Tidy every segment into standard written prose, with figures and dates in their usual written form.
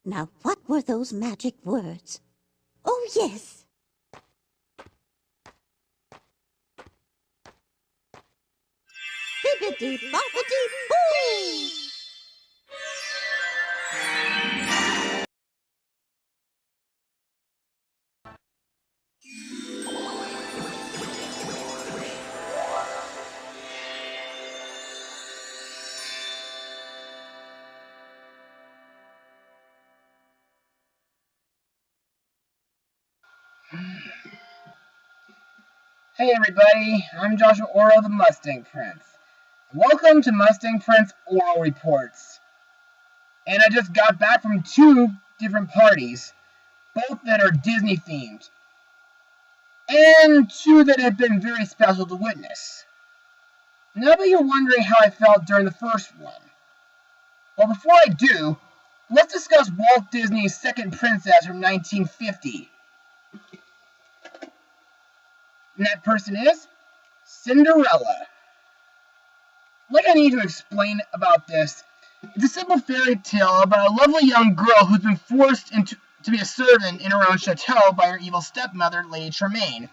Now, what were those magic words? Oh, yes! Bibbidi-bobbidi-boo! Hey everybody, I'm Joshua Orro, the Mustang Prince. Welcome to Mustang Prince Oral Reports. And I just got back from 2 different parties, both that are Disney themed, and 2 that have been very special to witness. Now that you're wondering how I felt during the first one, well, before I do, let's discuss Walt Disney's second princess from 1950. And that person is Cinderella. What I need to explain about this, it's a simple fairy tale about a lovely young girl who's been forced to be a servant in her own chateau by her evil stepmother, Lady Tremaine,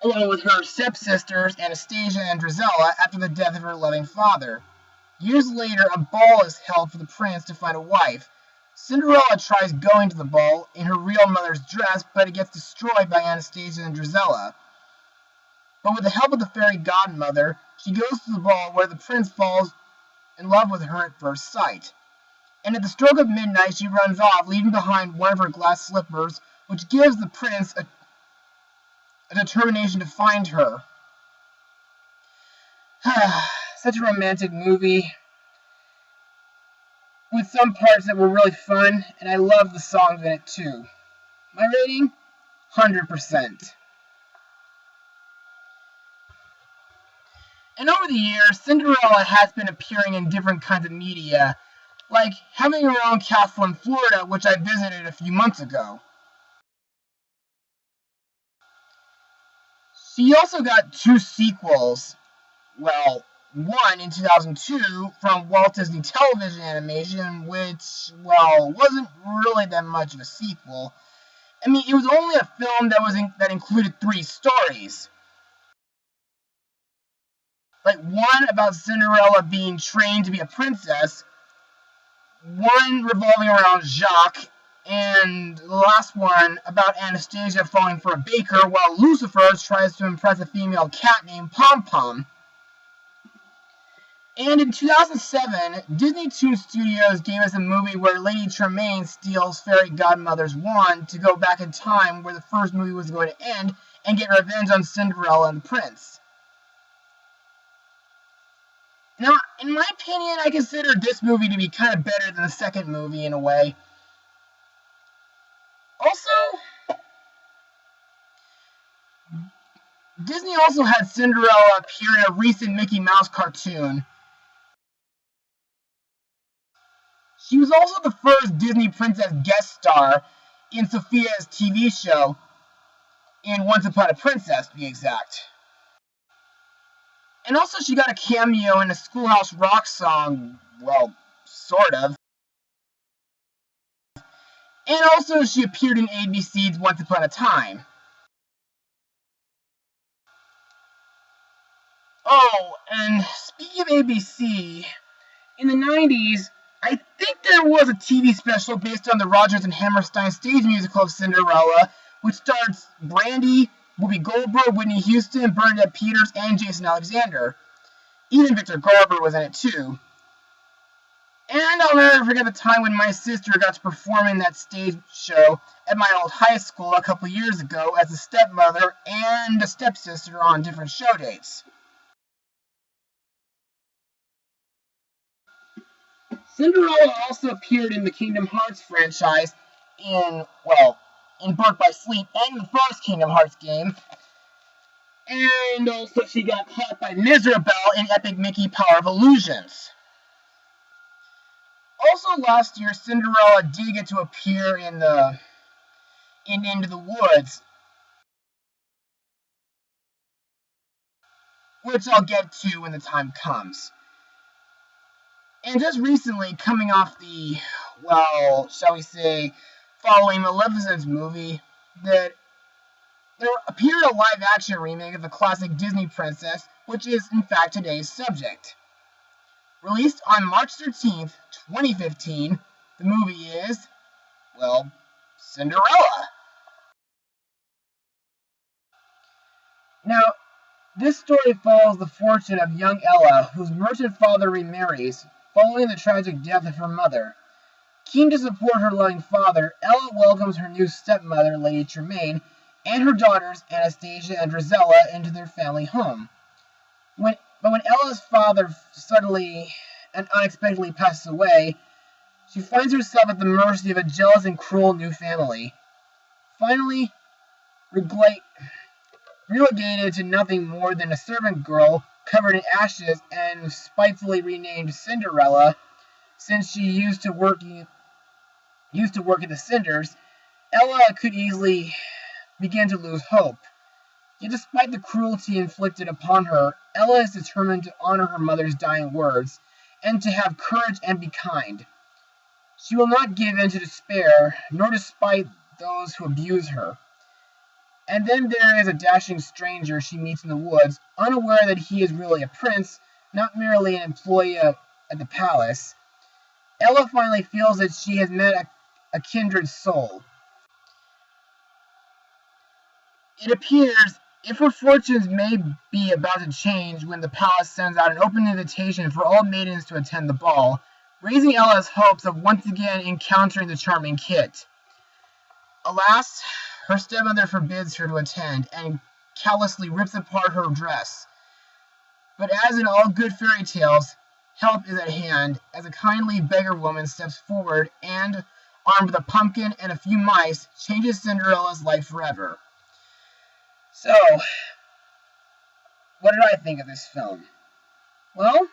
along with her stepsisters Anastasia and Drizella after the death of her loving father. Years later, a ball is held for the prince to find a wife. Cinderella tries going to the ball in her real mother's dress, but it gets destroyed by Anastasia and Drizella. But with the help of the fairy godmother, she goes to the ball where the prince falls in love with her at first sight. And at the stroke of midnight, she runs off, leaving behind one of her glass slippers, which gives the prince a determination to find her. Such a romantic movie, with some parts that were really fun, and I love the songs in it too. My rating? 100%. And over the years, Cinderella has been appearing in different kinds of media, like having her own castle in Florida, which I visited a few months ago. She also got 2 sequels. Well, one in 2002 from Walt Disney Television Animation, which, well, wasn't really that much of a sequel. I mean, it was only a film that included 3 stories. Like, one about Cinderella being trained to be a princess, one revolving around Jacques, and the last one about Anastasia falling for a baker while Lucifer tries to impress a female cat named Pom Pom. And in 2007, Disney Toon Studios gave us a movie where Lady Tremaine steals Fairy Godmother's wand to go back in time where the first movie was going to end and get revenge on Cinderella and the prince. Now, in my opinion, I consider this movie to be kind of better than the second movie in a way. Also, Disney also had Cinderella appear in a recent Mickey Mouse cartoon. She was also the first Disney princess guest star in Sophia's TV show, in Once Upon a Princess, to be exact. And also she got a cameo in a Schoolhouse Rock song, well, sort of. And also she appeared in ABC's Once Upon a Time. Oh, and speaking of ABC, in the 90s, I think there was a TV special based on the Rodgers and Hammerstein stage musical of Cinderella, which stars Brandy, Whoopi Goldberg, Whitney Houston, Bernadette Peters, and Jason Alexander. Even Victor Garber was in it too. And I'll never forget the time when my sister got to perform in that stage show at my old high school a couple years ago as a stepmother and a stepsister on different show dates. Cinderella also appeared in the Kingdom Hearts franchise in Birth by Sleep and the first Kingdom Hearts game. And also she got caught by Mizrabel in Epic Mickey Power of Illusions. Also last year, Cinderella did get to appear in Into the Woods, which I'll get to when the time comes. And just recently, coming off the well, shall we say, following Maleficent's movie, that there appeared a live-action remake of the classic Disney princess, which is, in fact, today's subject. Released on March 13th, 2015, the movie is, well, Cinderella. Now, this story follows the fortune of young Ella, whose merchant father remarries, following the tragic death of her mother. Keen to support her loving father, Ella welcomes her new stepmother, Lady Tremaine, and her daughters, Anastasia and Drizella, into their family home. But when Ella's father suddenly and unexpectedly passes away, she finds herself at the mercy of a jealous and cruel new family. Finally, relegated to nothing more than a servant girl covered in ashes and spitefully renamed Cinderella, since she used to work in the cinders, Ella could easily begin to lose hope. Yet despite the cruelty inflicted upon her, Ella is determined to honor her mother's dying words, and to have courage and be kind. She will not give in to despair, nor despite those who abuse her. And then there is a dashing stranger she meets in the woods, unaware that he is really a prince, not merely an employee at the palace. Ella finally feels that she has met a kindred soul. It appears, if her fortunes may be about to change when the palace sends out an open invitation for all maidens to attend the ball, raising Ella's hopes of once again encountering the charming Kit. Alas, her stepmother forbids her to attend, and callously rips apart her dress. But as in all good fairy tales, help is at hand, as a kindly beggar woman steps forward and, armed with a pumpkin and a few mice, changes Cinderella's life forever. So, what did I think of this film? Well,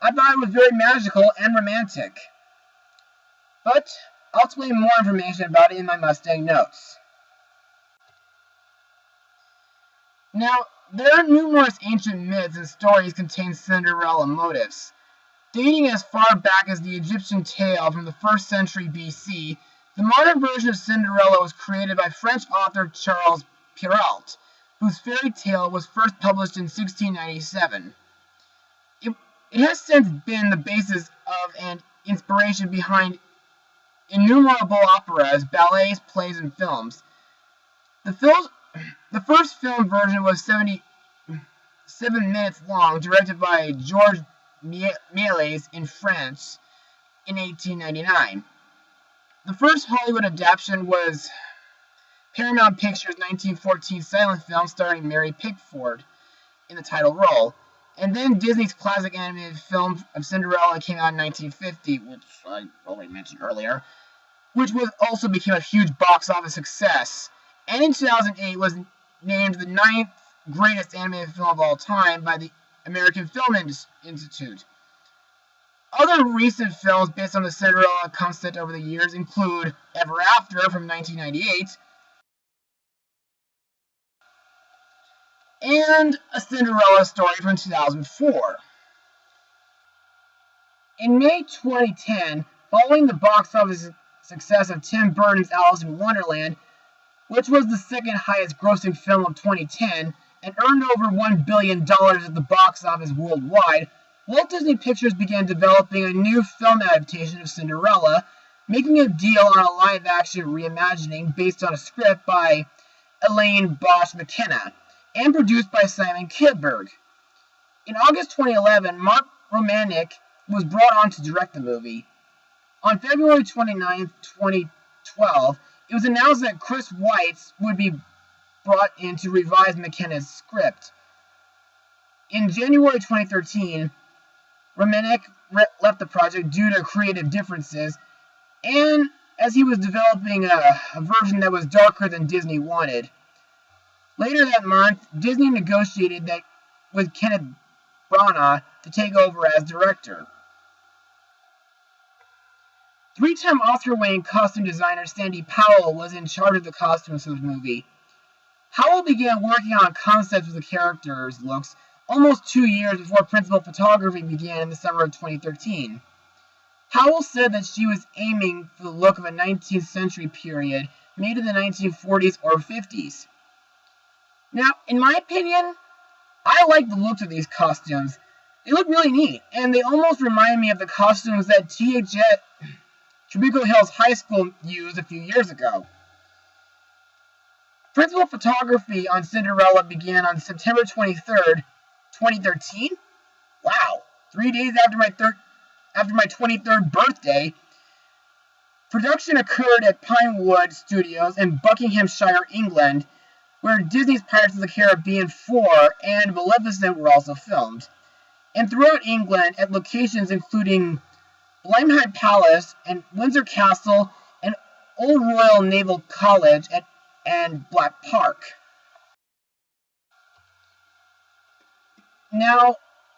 I thought it was very magical and romantic. But I'll explain more information about it in my Mustang notes. Now, there are numerous ancient myths and stories containing Cinderella motifs. Dating as far back as the Egyptian tale from the 1st century BC, the modern version of Cinderella was created by French author Charles Perrault, whose fairy tale was first published in 1697. It has since been the basis of and inspiration behind innumerable operas, ballets, plays, and films. The first film version was 77 minutes long, directed by Georges Méliès in France in 1899. The first Hollywood adaptation was Paramount Pictures' 1914 silent film starring Mary Pickford in the title role. And then Disney's classic animated film of Cinderella came out in 1950, which I already mentioned earlier, which also became a huge box office success. And in 2008 was named the 9th greatest animated film of all time by the American Film Institute. Other recent films based on the Cinderella concept over the years include Ever After from 1998, and A Cinderella Story from 2004. In May 2010, following the box office success of Tim Burton's Alice in Wonderland, which was the second highest grossing film of 2010 and earned over $1 billion at the box office worldwide, Walt Disney Pictures began developing a new film adaptation of Cinderella, making a deal on a live-action reimagining based on a script by Elaine Bosch McKenna and produced by Simon Kinberg. In August 2011, Mark Romanek was brought on to direct the movie. On February 29, 2012, it was announced that Chris Weitz would be brought in to revise McKenna's script. In January 2013, Romanek left the project due to creative differences, and as he was developing a version that was darker than Disney wanted. Later that month, Disney negotiated with Kenneth Branagh to take over as director. Three-time Oscar-winning costume designer Sandy Powell was in charge of the costumes for the movie. Powell began working on concepts of the characters' looks almost 2 years before principal photography began in the summer of 2013. Howell said that she was aiming for the look of a 19th century period made in the 1940s or 50s. Now, in my opinion, I like the looks of these costumes. They look really neat, and they almost remind me of the costumes that THS Tribuco Hills High School used a few years ago. Principal photography on Cinderella began on September 23rd, 2013. Wow, 3 days after my 23rd birthday. Production occurred at Pinewood Studios in Buckinghamshire, England, where Disney's Pirates of the Caribbean 4 and Maleficent were also filmed, and throughout England at locations including Blenheim Palace and Windsor Castle and Old Royal Naval College and Black Park. Now,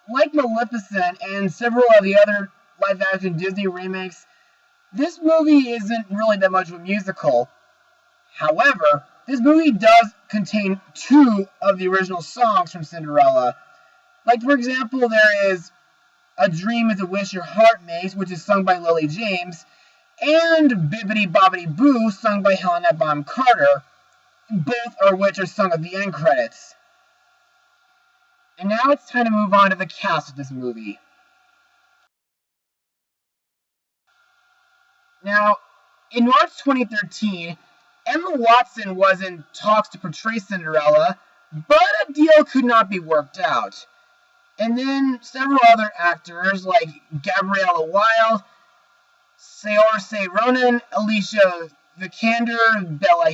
like Maleficent and several of the other live-action Disney remakes, this movie isn't really that much of a musical. However, this movie does contain 2 of the original songs from Cinderella. Like, for example, there is A Dream is a Wish Your Heart Makes, which is sung by Lily James, and Bibbidi Bobbidi Boo, sung by Helena Bonham Carter, both of which are sung at the end credits. And now it's time to move on to the cast of this movie. Now, in March 2013, Emma Watson was in talks to portray Cinderella, but a deal could not be worked out. And then several other actors like Gabriella Wilde, Saoirse Ronan, Alicia Vikander, Bella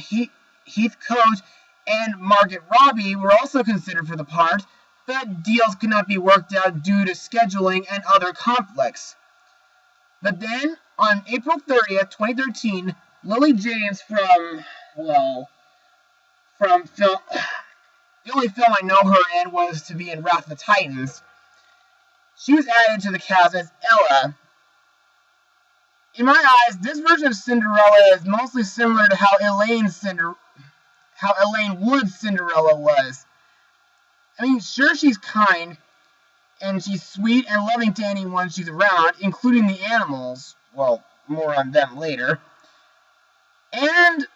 Heathcote, and Margot Robbie were also considered for the part, but deals could not be worked out due to scheduling and other conflicts. But then, on April 30th, 2013, Lily James from film, the only film I know her in was to be in Wrath of the Titans. She was added to the cast as Ella. In my eyes, this version of Cinderella is mostly similar to how Elaine Wood's Cinderella was. I mean, sure, she's kind, and she's sweet and loving to anyone she's around, including the animals. Well, more on them later. And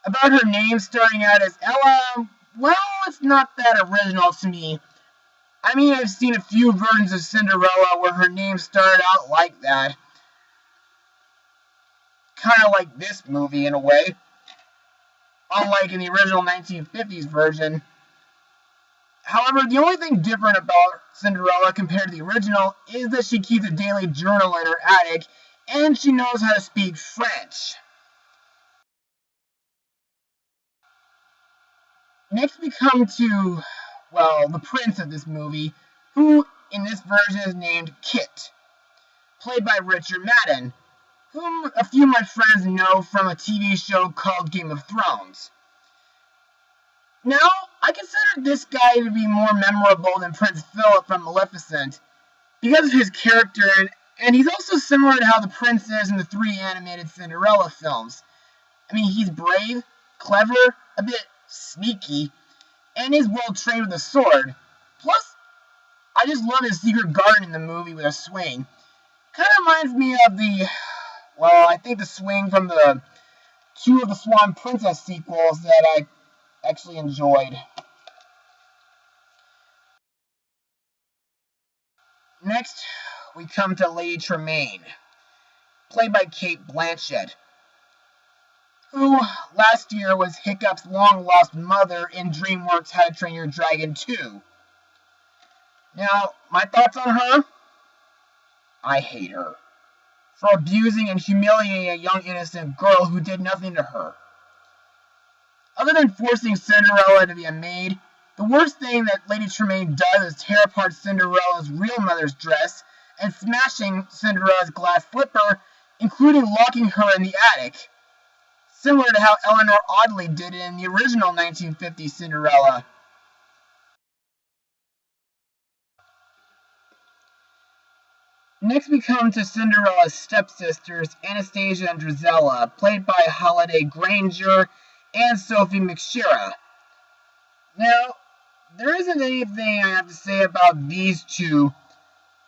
about her name starting out as Ella, well, it's not that original to me. I mean, I've seen a few versions of Cinderella where her name started out like that. Kind of like this movie, in a way. Unlike in the original 1950s version. However, the only thing different about Cinderella compared to the original is that she keeps a daily journal in her attic, and she knows how to speak French. Next we come to, the prince of this movie, who in this version is named Kit, played by Richard Madden, whom a few of my friends know from a TV show called Game of Thrones. Now, I consider this guy to be more memorable than Prince Philip from Maleficent, because of his character, and he's also similar to how the prince is in the 3 animated Cinderella films. I mean, he's brave, clever, a bit sneaky, and is well trained with a sword. Plus, I just love his secret garden in the movie with a swing. Kind of reminds me of I think the swing from the 2 of the Swan Princess sequels that I actually enjoyed. Next, we come to Lady Tremaine, played by Cate Blanchett, who last year was Hiccup's long-lost mother in DreamWorks' How to Train Your Dragon 2. Now, my thoughts on her? I hate her for abusing and humiliating a young innocent girl who did nothing to her. Other than forcing Cinderella to be a maid, the worst thing that Lady Tremaine does is tear apart Cinderella's real mother's dress and smashing Cinderella's glass slipper, including locking her in the attic, similar to how Eleanor Audley did it in the original 1950s Cinderella. Next we come to Cinderella's stepsisters, Anastasia and Drizella, played by Holiday Granger and Sophie McShera. Now, there isn't anything I have to say about these two,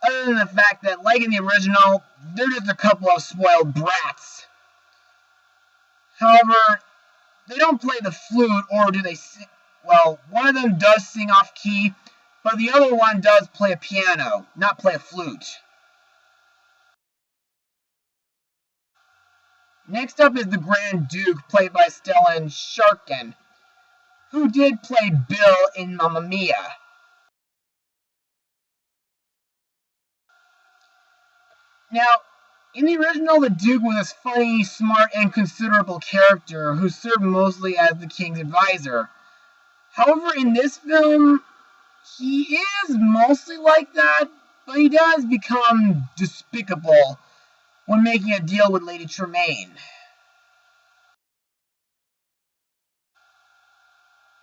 other than the fact that, like in the original, they're just a couple of spoiled brats. However, they don't play the flute, or do they sing? Well, one of them does sing off key, but the other one does play a piano, not play a flute. Next up is the Grand Duke, played by Stellan Sharkin, who did play Bill in Mamma Mia. Now, in the original, the Duke was this funny, smart, and considerable character who served mostly as the king's advisor. However, in this film, he is mostly like that, but he does become despicable when making a deal with Lady Tremaine.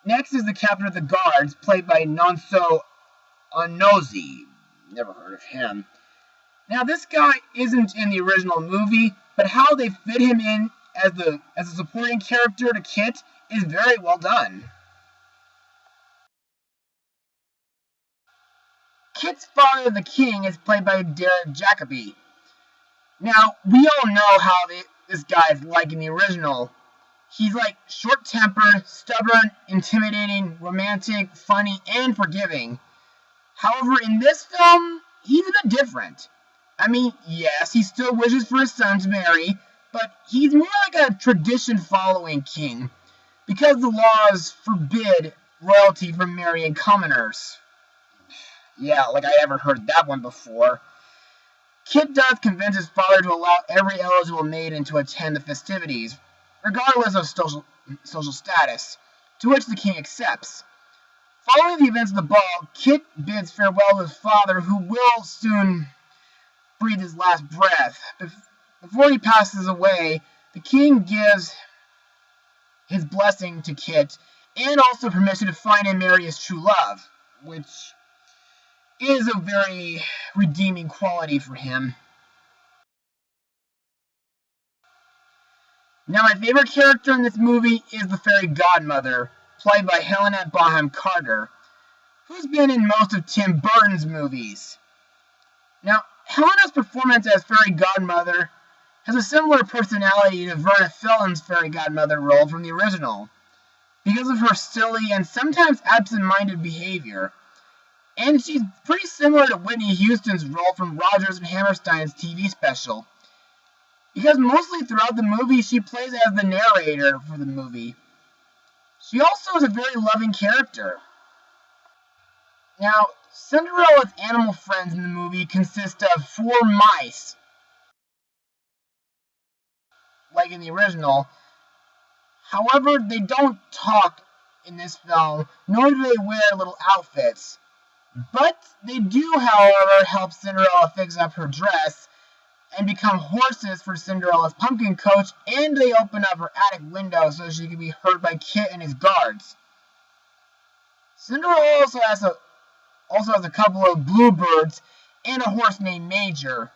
Next is the Captain of the Guards, played by Nonso Anozie. Never heard of him. Now, this guy isn't in the original movie, but how they fit him in as a supporting character to Kit is very well done. Kit's father, the king, is played by Derek Jacobi. Now, we all know how this guy's like in the original. He's like short-tempered, stubborn, intimidating, romantic, funny, and forgiving. However, in this film, he's a bit different. I mean, yes, he still wishes for his son to marry, but he's more like a tradition-following king, because the laws forbid royalty from marrying commoners. Yeah, like I ever heard that one before. Kit does convince his father to allow every eligible maiden to attend the festivities, regardless of social status, to which the king accepts. Following the events of the ball, Kit bids farewell to his father, who will soon breathe his last breath. Before he passes away, the king gives his blessing to Kit, and also permission to find and marry his true love, which is a very redeeming quality for him. Now, my favorite character in this movie is the fairy godmother, played by Helena Bonham Carter, who's been in most of Tim Burton's movies. Now, Helena's performance as fairy godmother has a similar personality to Verna Felton's fairy godmother role from the original, because of her silly and sometimes absent-minded behavior. And she's pretty similar to Whitney Houston's role from Rodgers and Hammerstein's TV special, because mostly throughout the movie she plays as the narrator for the movie. She also is a very loving character. Now, Cinderella's animal friends in the movie consist of 4 mice, like in the original. However, they don't talk in this film, nor do they wear little outfits. But they do, however, help Cinderella fix up her dress and become horses for Cinderella's pumpkin coach, and they open up her attic window so she can be heard by Kit and his guards. Cinderella also has a couple of bluebirds and a horse named Major.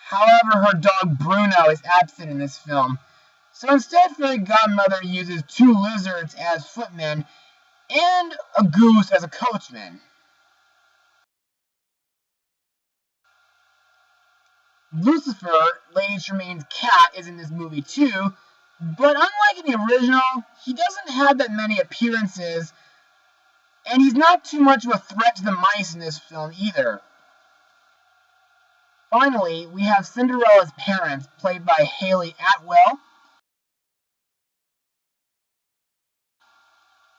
However, her dog Bruno is absent in this film, so instead Fairy Godmother uses 2 lizards as footmen and a goose as a coachman. Lucifer, Lady Tremaine's cat, is in this movie too, but unlike in the original, he doesn't have that many appearances, and he's not too much of a threat to the mice in this film either. Finally, we have Cinderella's parents, played by Haley Atwell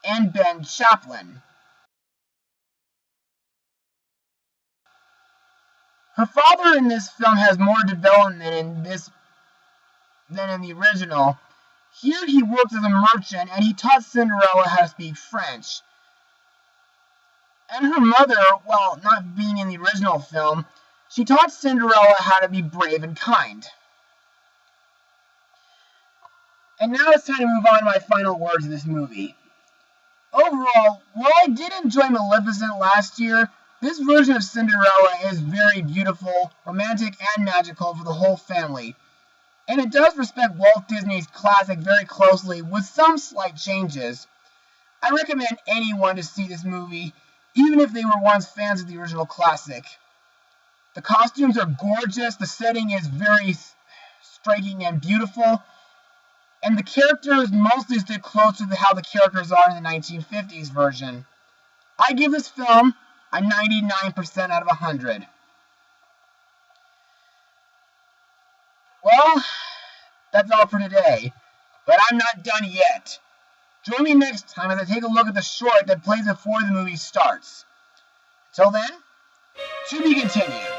and Ben Chaplin. Her father in this film has more development than in the original. Here he works as a merchant, and he taught Cinderella how to speak French. And her mother, while not being in the original film, she taught Cinderella how to be brave and kind. And now it's time to move on to my final words of this movie. Overall, while I did enjoy Maleficent last year, this version of Cinderella is very beautiful, romantic, and magical for the whole family. And it does respect Walt Disney's classic very closely, with some slight changes. I recommend anyone to see this movie, even if they were once fans of the original classic. The costumes are gorgeous. The setting is very striking and beautiful. And the characters mostly stick closer to how the characters are in the 1950s version. I give this film a 99% out of 100. Well, that's all for today. But I'm not done yet. Join me next time as I take a look at the short that plays before the movie starts. Until then, to be continued.